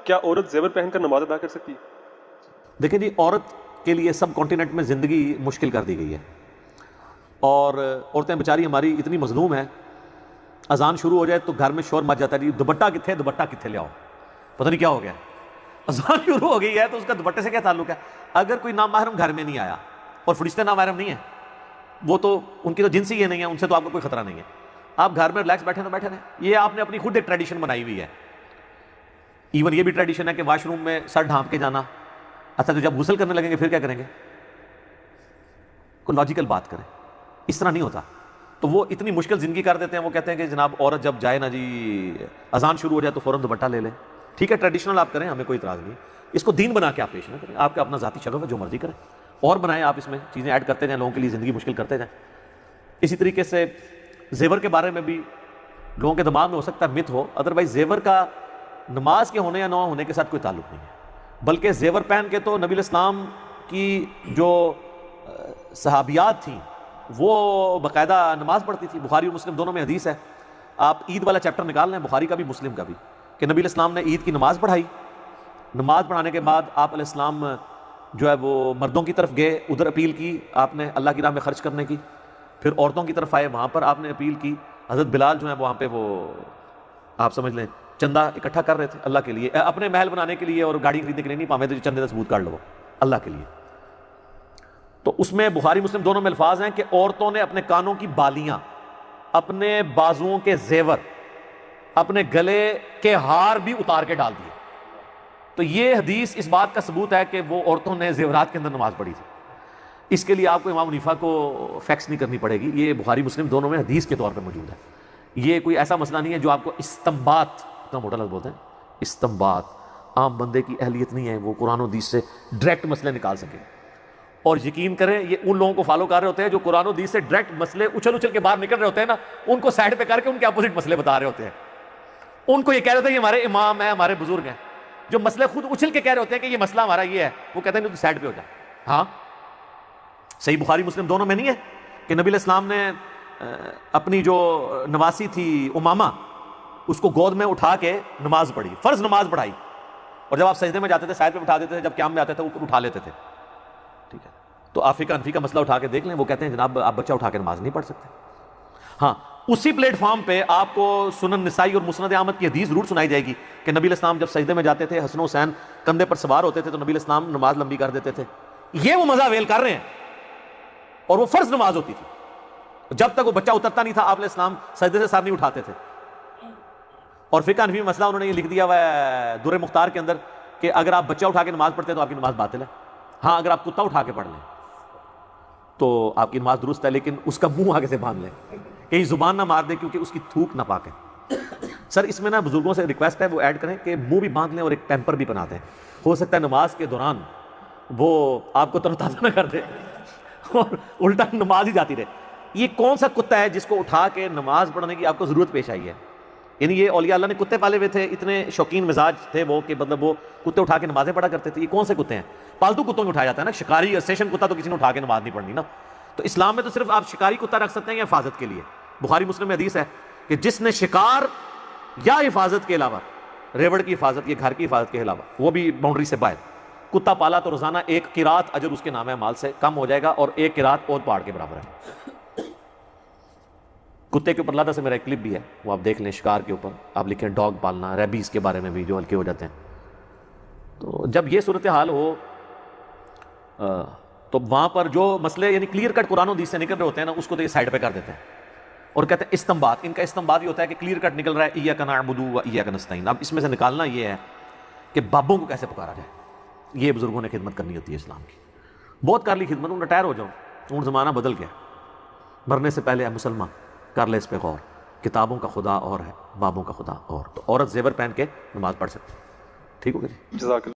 کیا عورت زیور پہن کر نماز ادا کر سکتی ہے؟ دیکھیں جی، عورت کے لیے سب کانٹیننٹ میں زندگی مشکل کر دی گئی ہے، اور عورتیں بیچاری ہماری اتنی مظلوم ہیں، اذان شروع ہو جائے تو گھر میں شور مچ جاتا ہے، جی دوپٹہ کتنے، دوپٹہ کتنے لے آؤ، پتہ نہیں کیا ہو گیا، اذان شروع ہو گئی ہے تو اس کا دوپٹے سے کیا تعلق ہے؟ اگر کوئی نامحرم گھر میں نہیں آیا، اور فرشتے نامحرم نہیں ہیں، وہ تو ان کی تو جنس ہی یہ نہیں ہے، ان سے تو آپ کو کوئی خطرہ نہیں ہے، آپ گھر میں ریلیکس بیٹھے تو بیٹھے رہیں۔ یہ آپ نے اپنی خود ایک ٹریڈیشن بنائی ہوئی ہے، ایون یہ بھی ٹریڈیشن ہے کہ واش روم میں سر ڈھانپ کے جانا۔ اچھا تو جب غسل کرنے لگیں گے پھر کیا کریں گے؟ کوئی لاجیکل بات کریں، اس طرح نہیں ہوتا۔ تو وہ اتنی مشکل زندگی کر دیتے ہیں، وہ کہتے ہیں کہ جناب عورت جب جائے نا جی اذان شروع ہو جائے تو فوراً دوپٹہ لے لیں۔ ٹھیک ہے، ٹریڈیشنل آپ کریں، ہمیں کوئی اعتراض نہیں، اس کو دین بنا کے آپ پیش نہ کریں، آپ کا اپنا ذاتی شغف ہے، جو مرضی کریں اور بنائیں، آپ اس میں چیزیں ایڈ کرتے جائیں، لوگوں کے لیے زندگی مشکل کرتے جائیں۔ اسی طریقے سے زیور کے بارے میں بھی لوگوں کے دماغ میں ہو سکتا ہے مت ہو، ادروائز زیور کا نماز کے ہونے یا نہ ہونے کے ساتھ کوئی تعلق نہیں ہے، بلکہ زیور پہن کے تو نبی علیہ السلام کی جو صحابیات تھیں وہ باقاعدہ نماز پڑھتی تھی۔ بخاری اور مسلم دونوں میں حدیث ہے، آپ عید والا چیپٹر نکال لیں، بخاری کا بھی مسلم کا بھی، کہ نبی علیہ السلام نے عید کی نماز پڑھائی، نماز پڑھانے کے بعد آپ علیہ السلام جو ہے وہ مردوں کی طرف گئے، ادھر اپیل کی آپ نے اللہ کی راہ میں خرچ کرنے کی، پھر عورتوں کی طرف آئے، وہاں پر آپ نے اپیل کی، حضرت بلال جو ہیں وہاں پہ وہ آپ سمجھ لیں چندہ اکٹھا کر رہے تھے اللہ کے لیے، اپنے محل بنانے کے لیے اور گاڑی خریدنے کے لیے نہیں، پامے تو چندے کا ثبوت کر لو اللہ کے لیے۔ تو اس میں بخاری مسلم دونوں میں الفاظ ہیں کہ عورتوں نے اپنے کانوں کی بالیاں، اپنے بازوؤں کے زیور، اپنے گلے کے ہار بھی اتار کے ڈال دیے۔ تو یہ حدیث اس بات کا ثبوت ہے کہ وہ عورتوں نے زیورات کے اندر نماز پڑھی تھی۔ اس کے لیے آپ کو امام حنیفہ کو فیکس نہیں کرنی پڑے گی، یہ بخاری مسلم دونوں میں حدیث کے طور پہ موجود ہے۔ یہ کوئی ایسا مسئلہ نہیں ہے جو آپ کو استنباط، اتنا موٹا لفظ بولتے ہیں استنباط، عام بندے کی اہلیت نہیں ہے وہ قرآن و حدیث سے ڈائریکٹ مسئلے نکال سکے۔ اور یقین کریں یہ ان لوگوں کو فالو کر رہے ہوتے ہیں جو قرآن و حدیث سے ڈائریکٹ مسئلے اچھل کے باہر نکل رہے ہوتے ہیں نا، ان کو سائڈ پہ کر کے ان کے اپوزٹ مسئلے بتا رہے ہوتے ہیں۔ ان کو یہ کہہ رہے ہوتے ہیں یہ ہمارے امام ہیں، ہمارے بزرگ ہیں، جو مسئلے خود اچھل کے کہہ رہے ہوتے ہیں کہ یہ مسئلہ ہمارا یہ ہے، وہ کہتے ہیں تو سائڈ پہ ہو جائے۔ ہاں صحیح بخاری مسلم دونوں میں نہیں ہے کہ نبی علیہ السلام نے اپنی جو نواسی تھی امامہ، اس کو گود میں اٹھا کے نماز پڑھی، فرض نماز پڑھائی، اور جب آپ سجدے میں جاتے تھے سائڈ پہ اٹھا دیتے تھے، جب قیام میں آتے تھے اوپر اٹھا لیتے تھے۔ ٹھیک ہے، تو آفیہ انفی کا مسئلہ اٹھا کے دیکھ لیں، وہ کہتے ہیں جناب آپ بچہ اٹھا کے نماز نہیں پڑھ سکتے۔ ہاں اسی پلیٹ فارم پہ آپ کو سنن نسائی اور مسند احمد کی حدیث ضرور سنائی جائے گی کہ نبی علیہ السلام جب سجدے میں جاتے تھے، حسن و حسین کندھے پر سوار ہوتے تھے تو نبی علیہ السلام نماز لمبی کر دیتے تھے۔ یہ وہ مزہ ویل کر رہے ہیں، اور وہ فرض نماز ہوتی تھی، جب تک وہ بچہ اترتا نہیں تھا آپ علیہ السلام سجدے سے سر نہیں اٹھاتے تھے۔ اور فقہ حنفی میں مسئلہ انہوں نے یہ لکھ دیا ہوا ہے در مختار کے اندر کہ اگر آپ بچہ اٹھا کے نماز پڑھتے ہیں تو آپ کی نماز باطل ہے، ہاں اگر آپ کتا اٹھا کے پڑھ لیں تو آپ کی نماز درست ہے، لیکن اس کا منہ آگے سے باندھ لیں، کہیں زبان نہ مار دیں کیونکہ اس کی تھوک نہ پاک ہے۔ سر اس میں نا بزرگوں سے ریکویسٹ ہے وہ ایڈ کریں کہ منہ بھی باندھ لیں اور ایک پیمپر بھی بنا دیں، ہو سکتا ہے نماز کے دوران وہ آپ کو تر و تازہ نہ کر دے اور الٹا نماز ہی جاتی رہے۔ یہ کون سا کتا ہے جس کو اٹھا کے نماز پڑھنے کی آپ کو ضرورت پیش آئی ہے؟ یعنی یہ اولیاء اللہ نے کتے پالے ہوئے تھے، اتنے شوقین مزاج تھے وہ کہ مطلب وہ کتے اٹھا کے نمازیں پڑھا کرتے تھے۔ یہ کون سے کتے ہیں؟ پالتو کتوں میں اٹھایا جاتا ہے نا، شکاری اسٹیشن کتا تو کسی نے اٹھا کے نماز نہیں پڑھنی نا۔ تو اسلام میں تو صرف آپ شکاری کتا رکھ سکتے ہیں یا حفاظت کے لیے۔ بخاری مسلم میں حدیث ہے کہ جس نے شکار یا حفاظت کے علاوہ، ریوڑ کی حفاظت، یہ گھر کی حفاظت کے علاوہ، وہ بھی باؤنڈری سے باہر کتا پالا تو روزانہ ایک قرات اجر اس کے نام ہے مال سے کم ہو جائے گا، اور ایک قرات اور پہاڑ کے برابر ہے۔ کتے کے اوپر اللہ سے میرا ایک کلپ بھی ہے، وہ آپ دیکھ لیں، شکار کے اوپر آپ لکھیں ڈاگ پالنا، ریبیز کے بارے میں بھی جو ہلکے ہو جاتے ہیں۔ تو جب یہ صورتحال ہو تو وہاں پر جو مسئلے یعنی کلیئر کٹ قرآن و حدیث سے نکل رہے ہوتے ہیں نا، اس کو تو یہ سائڈ پہ کر دیتے ہیں اور کہتے ہیں استنباط۔ ان کا استنباط یہ ہوتا ہے کہ کلیئر کٹ نکل رہا ہے ایاک نعبد و ایاک نستعین، اب اس میں سے نکالنا یہ ہے کہ بابوں کو کیسے پکارا جائے۔ یہ بزرگوں نے خدمت کرنی ہوتی ہے اسلام کی، بہت کر لی خدمت، ان ریٹائر ہو جاؤ، ان زمانہ بدل گیا، مرنے سے پہلے اے مسلمان کر لے اس پہ غور، کتابوں کا خدا اور ہے، بابوں کا خدا اور۔ تو عورت زیور پہن کے نماز پڑھ سکتی ہے۔ ٹھیک ہو گیا جی؟ جزاک اللہ۔